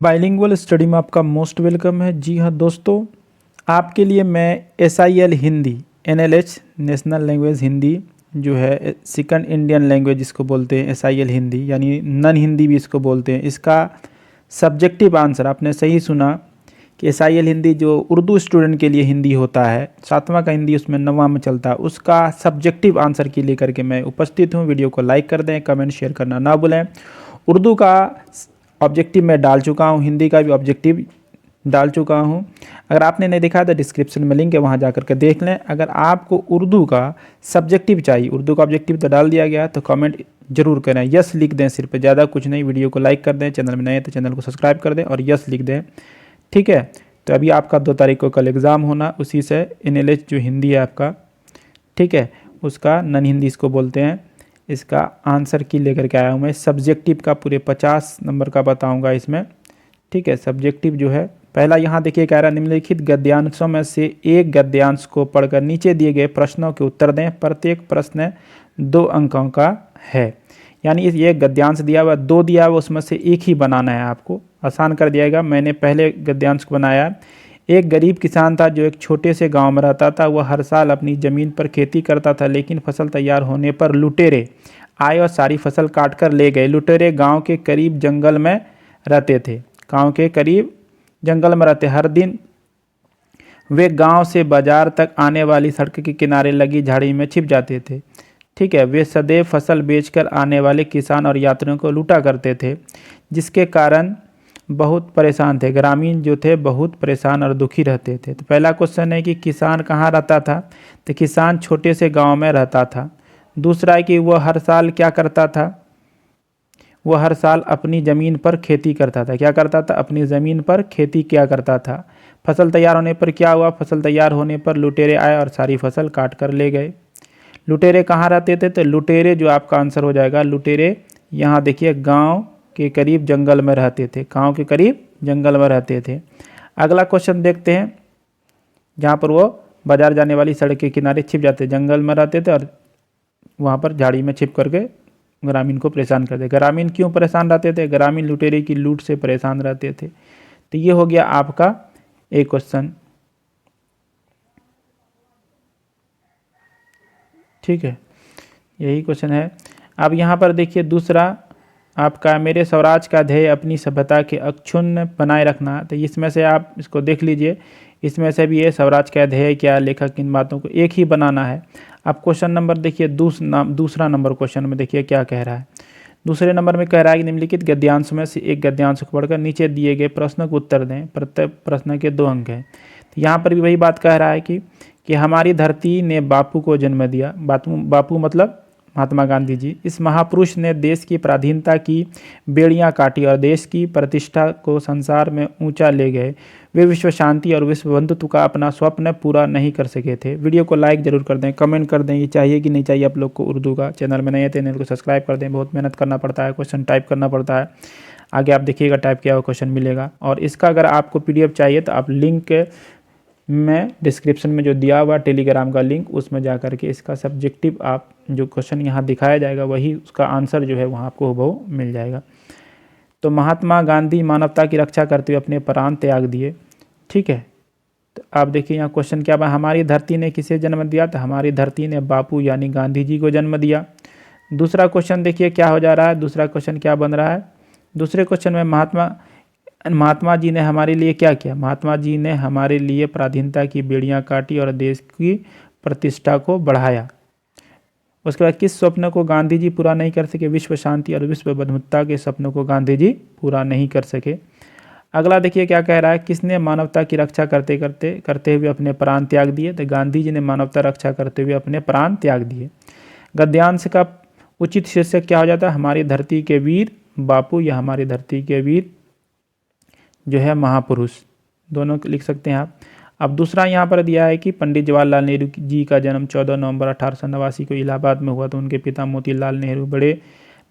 Bilingual study में आपका most welcome है। जी हाँ दोस्तों, आपके लिए मैं SIL Hindi NLH national language Hindi जो है सेकंड इंडियन लैंग्वेज इसको बोलते हैं SIL हिंदी, यानी नन हिंदी भी इसको बोलते हैं। इसका सब्जेक्टिव आंसर आपने सही सुना कि SIL हिंदी जो उर्दू स्टूडेंट के लिए हिंदी होता है, सातवां का हिंदी उसमें नौवां में चलता है, उसका सब्जेक्टिव आंसर की लेकर के मैं उपस्थित हूँ। वीडियो को लाइक कर दें, कमेंट शेयर करना ना भूलें। उर्दू का ऑब्जेक्टिव मैं डाल चुका हूँ, हिंदी का भी ऑब्जेक्टिव डाल चुका हूँ। अगर आपने नहीं देखा तो डिस्क्रिप्शन में लिंक है, वहाँ जा करके देख लें। अगर आपको उर्दू का सब्जेक्टिव चाहिए, उर्दू का ऑब्जेक्टिव तो डाल दिया गया, तो कमेंट जरूर करें, यस लिख दें सिर्फ, ज़्यादा कुछ नहीं। वीडियो को लाइक कर दें, चैनल में नए हैं तो चैनल को सब्सक्राइब कर दें और यस लिख दें, ठीक है। तो अभी आपका 2 तारीख को कल एग्ज़ाम होना, उसी से NLH जो हिंदी है आपका, ठीक है, उसका नन हिंदी इसको बोलते हैं, इसका आंसर की लेकर के आया हूँ मैं। सब्जेक्टिव का पूरे 50 नंबर का बताऊंगा इसमें, ठीक है। सब्जेक्टिव जो है पहला यहाँ देखिए कह रहा है, निम्नलिखित गद्यांशों में से एक गद्यांश को पढ़कर नीचे दिए गए प्रश्नों के उत्तर दें। प्रत्येक प्रश्न 2 अंकों का है, यानी ये गद्यांश दिया हुआ 2 दिया हुआ, उसमें से एक ही बनाना है आपको। आसान कर दिएगा। मैंने पहले गद्यांश को बनाया। एक गरीब किसान था जो एक छोटे से गांव में रहता था। वह हर साल अपनी ज़मीन पर खेती करता था, लेकिन फसल तैयार होने पर लुटेरे आए और सारी फसल काट कर ले गए। लुटेरे गांव के करीब जंगल में रहते थे, गांव के करीब जंगल में रहते। हर दिन वे गांव से बाजार तक आने वाली सड़क के किनारे लगी झाड़ी में छिप जाते थे, ठीक है। वे सदैव फसल बेचकर आने वाले किसान और यात्रियों को लूटा करते थे, जिसके कारण बहुत परेशान थे। ग्रामीण जो थे बहुत परेशान और दुखी रहते थे। तो पहला क्वेश्चन है कि किसान कहाँ रहता था, तो किसान छोटे से गांव में रहता था। दूसरा है कि वह हर साल क्या करता था, वह हर साल अपनी ज़मीन पर खेती करता था। क्या करता था? अपनी ज़मीन पर खेती क्या करता था। फसल तैयार होने पर क्या हुआ, फसल तैयार होने पर लुटेरे आए और सारी फसल काट कर ले गए। लुटेरे कहाँ रहते थे, तो लुटेरे जो आपका आंसर हो जाएगा, लुटेरे यहाँ देखिए गांव के करीब जंगल में रहते थे, गांव के करीब जंगल में रहते थे। अगला क्वेश्चन देखते हैं, जहाँ पर वो बाजार जाने वाली सड़क के किनारे छिप जाते, जंगल में रहते थे और वहाँ पर झाड़ी में छिप करके ग्रामीण को परेशान करते। ग्रामीण क्यों परेशान रहते थे? ग्रामीण लुटेरे की लूट से परेशान रहते थे। तो ये हो गया आपका एक क्वेश्चन, ठीक है, यही क्वेश्चन है। अब यहाँ पर देखिए दूसरा आपका, मेरे स्वराज का ध्येय अपनी सभ्यता के अक्षुण्ण बनाए रखना। तो इसमें से आप इसको देख लीजिए, इसमें से भी ये स्वराज का ध्येय क्या, लेखक किन बातों को एक ही बनाना है। अब क्वेश्चन नंबर देखिए दूसरा नंबर क्वेश्चन में देखिए क्या कह रहा है। दूसरे नंबर में कह रहा है कि निम्नलिखित गद्यांश में से एक गद्यांश को पढ़कर नीचे दिए गए प्रश्नों को उत्तर दें। प्रत्येक प्रश्न के 2 अंक हैं। तो यहाँ पर भी वही बात कह रहा है कि हमारी धरती ने बापू को जन्म दिया। बापू मतलब महात्मा गांधी जी। इस महापुरुष ने देश की पराधीनता की बेड़ियां काटी और देश की प्रतिष्ठा को संसार में ऊंचा ले गए। वे विश्व शांति और विश्व बंधुत्व का अपना स्वप्न पूरा नहीं कर सके थे। वीडियो को लाइक जरूर कर दें, कमेंट कर दें, ये चाहिए कि नहीं चाहिए आप लोग को उर्दू का। चैनल में नए हैं तो चैनल को सब्सक्राइब कर दें। बहुत मेहनत करना पड़ता है, क्वेश्चन टाइप करना पड़ता है। आगे आप देखिएगा टाइप किया हुआ क्वेश्चन मिलेगा। और इसका अगर आपको PDF चाहिए तो आप लिंक मैं डिस्क्रिप्शन में जो दिया हुआ टेलीग्राम का लिंक, उसमें जा करके इसका सब्जेक्टिव आप जो क्वेश्चन यहाँ दिखाया जाएगा वही उसका आंसर जो है वहाँ आपको हूबहू मिल जाएगा। तो महात्मा गांधी मानवता की रक्षा करते हुए अपने प्राण त्याग दिए, ठीक है। तो आप देखिए यहाँ क्वेश्चन क्या बना, हमारी धरती ने किसे जन्म दिया, तो हमारी धरती ने बापू यानी गांधी जी को जन्म दिया। दूसरा क्वेश्चन देखिए क्या हो जा रहा है, दूसरा क्वेश्चन क्या बन रहा है। दूसरे क्वेश्चन में महात्मा जी ने हमारे लिए क्या किया, महात्मा जी ने हमारे लिए पराधीनता की बेड़ियां काटी और देश की प्रतिष्ठा को बढ़ाया। उसके बाद किस स्वप्न को गांधी जी पूरा नहीं कर सके, विश्व शांति और विश्व बंधुत्व के सपनों को गांधी जी पूरा नहीं कर सके। अगला देखिए क्या कह रहा है, किसने मानवता की रक्षा करते हुए अपने प्राण त्याग दिए, तो गांधी जी ने मानवता रक्षा करते हुए अपने प्राण त्याग दिए। गद्यांश का उचित शीर्षक क्या हो जाता है, हमारी धरती के वीर बापू या हमारी धरती के वीर जो है महापुरुष, दोनों लिख सकते हैं आप। अब दूसरा यहाँ पर दिया है कि पंडित जवाहरलाल नेहरू जी का जन्म 14 नवंबर 1889 को इलाहाबाद में हुआ। तो उनके पिता मोतीलाल नेहरू बड़े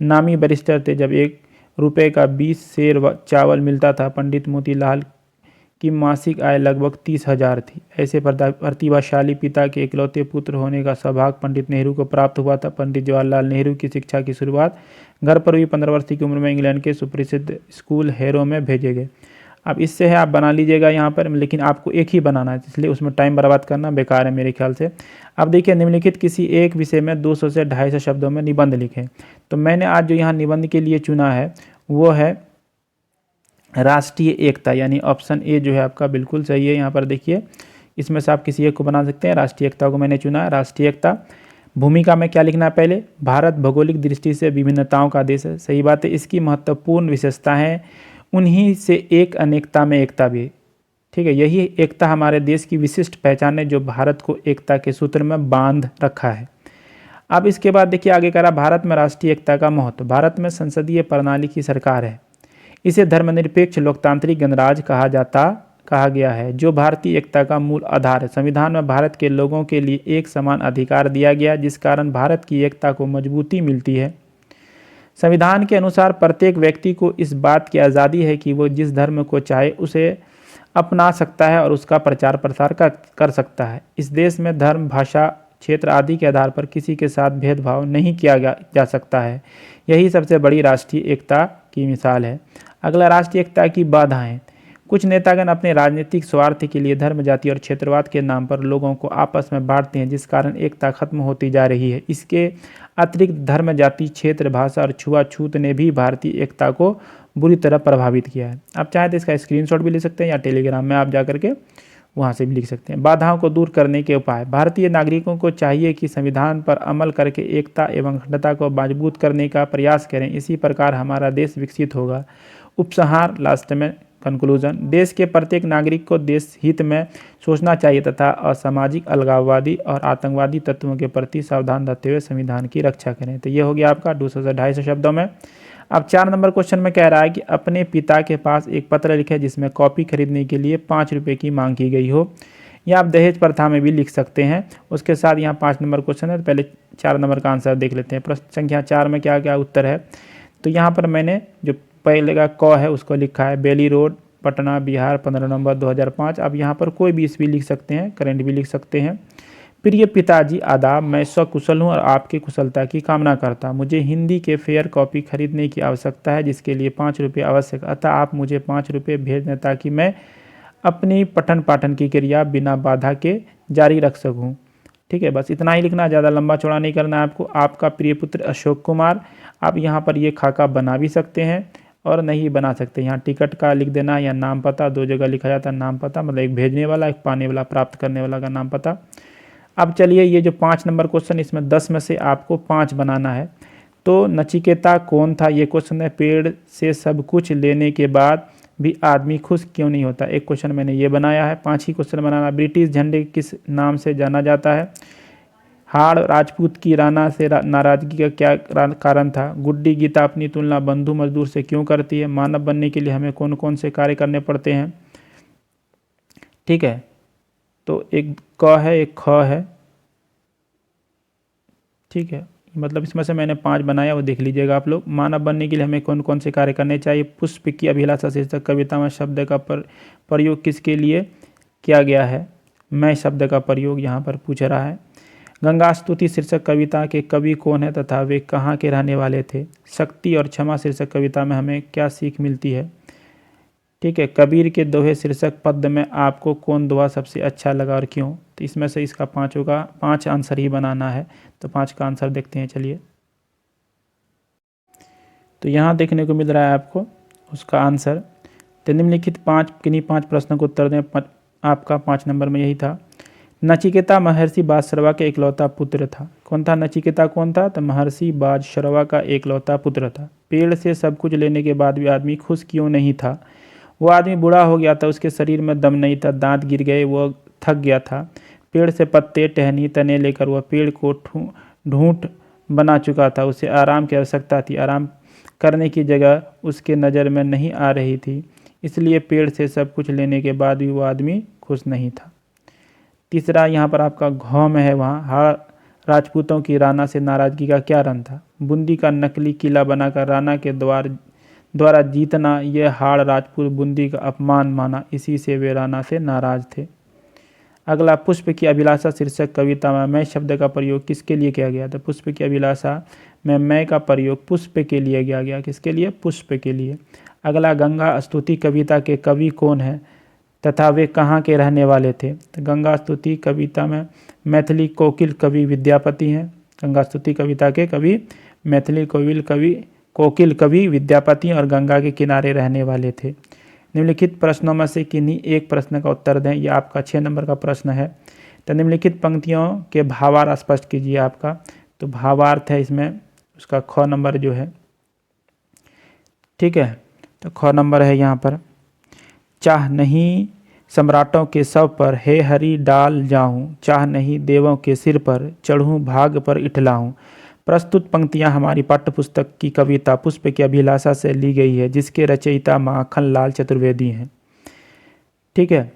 नामी बैरिस्टर थे। जब 1 रुपये का 20 सेर चावल मिलता था, पंडित मोतीलाल की मासिक आय लगभग 30,000 थी। ऐसे प्रतिभाशाली पिता के इकलौते पुत्र होने का सौभाग्य पंडित नेहरू को प्राप्त हुआ था। पंडित जवाहरलाल नेहरू की शिक्षा की शुरुआत घर पर हुई। 15 वर्ष की उम्र में इंग्लैंड के सुप्रसिद्ध स्कूल हैरो में भेजे गए। अब इससे है आप बना लीजिएगा यहाँ पर, लेकिन आपको एक ही बनाना है, इसलिए उसमें टाइम बर्बाद करना बेकार है मेरे ख्याल से। अब देखिए, निम्नलिखित किसी एक विषय में 200 से 250 शब्दों में निबंध लिखें। तो मैंने आज जो यहाँ निबंध के लिए चुना है वो है राष्ट्रीय एकता, यानी ऑप्शन ए जो है आपका बिल्कुल सही है। यहाँ पर देखिए, इसमें से आप किसी एक को बना सकते हैं। राष्ट्रीय एकता को मैंने चुना है। राष्ट्रीय एकता। भूमिका में क्या लिखना है पहले? भारत भौगोलिक दृष्टि से विभिन्नताओं का देश है। सही बात है। इसकी महत्वपूर्ण विशेषता है, उन्हीं से एक अनेकता में एकता भी। ठीक है, यही एकता हमारे देश की विशिष्ट पहचान है जो भारत को एकता के सूत्र में बांध रखा है। अब इसके बाद देखिए आगे कह रहा, भारत में राष्ट्रीय एकता का महत्व। भारत में संसदीय प्रणाली की सरकार है। इसे धर्मनिरपेक्ष लोकतांत्रिक गणराज्य कहा गया है, जो भारतीय एकता का मूल आधार है। संविधान में भारत के लोगों के लिए एक समान अधिकार दिया गया, जिस कारण भारत की एकता को मजबूती मिलती है। संविधान के अनुसार प्रत्येक व्यक्ति को इस बात की आज़ादी है कि वो जिस धर्म को चाहे उसे अपना सकता है और उसका प्रचार प्रसार कर सकता है। इस देश में धर्म, भाषा, क्षेत्र आदि के आधार पर किसी के साथ भेदभाव नहीं किया जा सकता है। यही सबसे बड़ी राष्ट्रीय एकता की मिसाल है। अगला, राष्ट्रीय एकता की बाधाएं। कुछ नेतागण अपने राजनीतिक स्वार्थ के लिए धर्म, जाति और क्षेत्रवाद के नाम पर लोगों को आपस में बांटते हैं, जिस कारण एकता खत्म होती जा रही है। इसके अतिरिक्त धर्म, जाति, क्षेत्र, भाषा और छुआछूत ने भी भारतीय एकता को बुरी तरह प्रभावित किया है। आप चाहें तो इसका स्क्रीनशॉट भी ले सकते हैं या टेलीग्राम में आप जा करके वहाँ से भी लिख सकते हैं। बाधाओं को दूर करने के उपाय। भारतीय नागरिकों को चाहिए कि संविधान पर अमल करके एकता एवं अखंडता को मजबूत करने का प्रयास करें। इसी प्रकार हमारा देश विकसित होगा। उपसंहार, लास्ट में कंक्लूजन। देश के प्रत्येक नागरिक को देश हित में सोचना चाहिए तथा असामाजिक, अलगाववादी और आतंकवादी तत्वों के प्रति सावधान रहते हुए संविधान की रक्षा करें। तो ये हो गया आपका 200 से 250 शब्दों में। अब 4 नंबर क्वेश्चन में कह रहा है कि अपने पिता के पास एक पत्र लिखे जिसमें कॉपी खरीदने के लिए 5 रुपये की मांग की गई हो। या आप दहेज प्रथा में भी लिख सकते हैं। उसके साथ यहाँ 5 नंबर क्वेश्चन है, तो पहले 4 नंबर का आंसर देख लेते हैं। प्रश्न संख्या 4 में क्या क्या उत्तर है। तो यहाँ पर मैंने जो पहले का क है उसको लिखा है, बेली रोड, पटना, बिहार, 15 नवंबर 2005। अब यहाँ पर कोई भी ईस्वी लिख सकते हैं, करंट भी लिख सकते हैं। प्रिय पिताजी आदाब, मैं सकुशल हूँ और आपकी कुशलता की कामना करता। मुझे हिंदी के फेयर कॉपी खरीदने की आवश्यकता है, जिसके लिए 5 रुपये आवश्यक। अतः आप मुझे 5 रुपये भेज दें ताकि मैं अपनी पठन पाठन की क्रिया बिना बाधा के जारी रख सकूँ। ठीक है, बस इतना ही लिखना, ज़्यादा लंबा चौड़ा नहीं करना है आपको। आपका प्रिय पुत्र अशोक कुमार। आप यहाँ पर ये खाका बना भी सकते हैं और नहीं बना सकते। यहाँ टिकट का लिख देना या नाम पता, 2 जगह लिखा जाता है नाम पता, मतलब एक भेजने वाला, एक पाने वाला, प्राप्त करने वाला का नाम पता। अब चलिए, ये जो 5 नंबर क्वेश्चन, इसमें 10 में से आपको 5 बनाना है। तो नचिकेता कौन था, ये क्वेश्चन है। पेड़ से सब कुछ लेने के बाद भी आदमी खुश क्यों नहीं होता, एक क्वेश्चन मैंने ये बनाया है। 5 ही क्वेश्चन बनाना। ब्रिटिश झंडे किस नाम से जाना जाता है। हाड़ राजपूत की राणा से नाराजगी का क्या कारण था। गुड्डी गीता अपनी तुलना बंधु मजदूर से क्यों करती है। मानव बनने के लिए हमें कौन कौन से कार्य करने पड़ते हैं। ठीक है, तो एक क है, एक ख है। ठीक है, मतलब इसमें से मैंने 5 बनाया, वो देख लीजिएगा आप लोग। मानव बनने के लिए हमें कौन कौन से कार्य करने चाहिए। पुष्प की अभिलाषा शीर्षक कविता में शब्द का प्रयोग किसके लिए किया गया है। मैं शब्द का प्रयोग यहाँ पर पूछ रहा है। गंगा स्तुति शीर्षक कविता के कवि कौन है तथा वे कहाँ के रहने वाले थे। शक्ति और क्षमा शीर्षक कविता में हमें क्या सीख मिलती है। ठीक है, कबीर के दोहे शीर्षक पद्य में आपको कौन दोहा सबसे अच्छा लगा और क्यों। तो इसमें से इसका 5 आंसर ही बनाना है। तो 5 का आंसर देखते हैं, चलिए। तो यहाँ देखने को मिल रहा है आपको उसका आंसर। तो निम्नलिखित 5 प्रश्नों को उत्तर दें। आपका 5 नंबर में यही था। नचिकेता महर्षि बादशरवा के इकलौता पुत्र था। कौन था नचिकेता, कौन था। तो महर्षि बादशरवा का इकलौता पुत्र था। पेड़ से सब कुछ लेने के बाद भी आदमी खुश क्यों नहीं था। वो आदमी बूढ़ा हो गया था, उसके शरीर में दम नहीं था, दांत गिर गए, वो थक गया था। पेड़ से पत्ते, टहनी, तने लेकर वह पेड़ को ढूंढ बना चुका था। उसे आराम की आवश्यकता थी। आराम करने की जगह उसके नज़र में नहीं आ रही थी, इसलिए पेड़ से सब कुछ लेने के बाद भी वो आदमी खुश नहीं था। तीसरा यहाँ पर आपका घ में है, वहाँ राजपूतों की राणा से नाराजगी का क्या कारण था। बूंदी का नकली किला बनाकर राणा के द्वारा जीतना यह हाड़ राजपूत बूंदी का अपमान माना, इसी से वे राणा से नाराज थे। अगला, पुष्प की अभिलाषा शीर्षक कविता में मैं शब्द का प्रयोग किसके लिए किया गया था? पुष्प की अभिलाषा में मैं का प्रयोग पुष्प के लिए किया गया। किसके लिए? पुष्प के लिए। अगला, गंगा स्तुति कविता के कवि कौन है तथा वे कहाँ के रहने वाले थे? तो गंगा स्तुति कविता में मैथिली कोकिल कवि विद्यापति हैं। गंगा स्तुति कविता के कवि मैथिली कोकिल कवि विद्यापति और गंगा के किनारे रहने वाले थे। निम्नलिखित प्रश्नों में से किन्हीं एक प्रश्न का उत्तर दें। यह आपका 6 नंबर का प्रश्न है। तो निम्नलिखित पंक्तियों के भावार्थ स्पष्ट कीजिए। आपका तो भावार्थ है इसमें उसका ख नंबर जो है, ठीक है। तो ख नंबर है यहाँ पर, चाह नहीं सम्राटों के शव पर हे हरि डाल जाऊं, चाह नहीं देवों के सिर पर चढ़ूं भाग पर इठलाऊं। प्रस्तुत पंक्तियां हमारी पाठ्यपुस्तक की कविता पुष्प की अभिलाषा से ली गई है, जिसके रचयिता माखन लाल चतुर्वेदी हैं, ठीक है।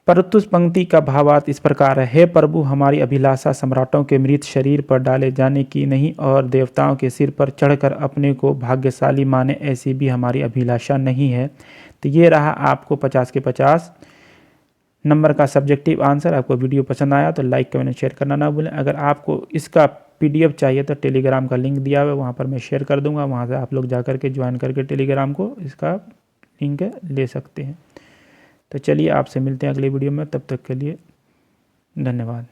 प्रस्तुत पंक्ति का भावार्थ इस प्रकार है, हे प्रभु हमारी अभिलाषा सम्राटों के मृत शरीर पर डाले जाने की नहीं और देवताओं के सिर पर चढ़कर अपने को भाग्यशाली माने, ऐसी भी हमारी अभिलाषा नहीं है। तो ये रहा आपको 50 के 50 नंबर का सब्जेक्टिव आंसर। आपको वीडियो पसंद आया तो लाइक कमेंट शेयर करना ना भूलें। अगर आपको इसका PDF चाहिए तो टेलीग्राम का लिंक दिया हुआ है, वहाँ पर मैं शेयर कर दूंगा, वहाँ से आप लोग जा करके ज्वाइन करके टेलीग्राम को इसका लिंक ले सकते हैं। तो चलिए आपसे मिलते हैं अगले वीडियो में, तब तक के लिए धन्यवाद।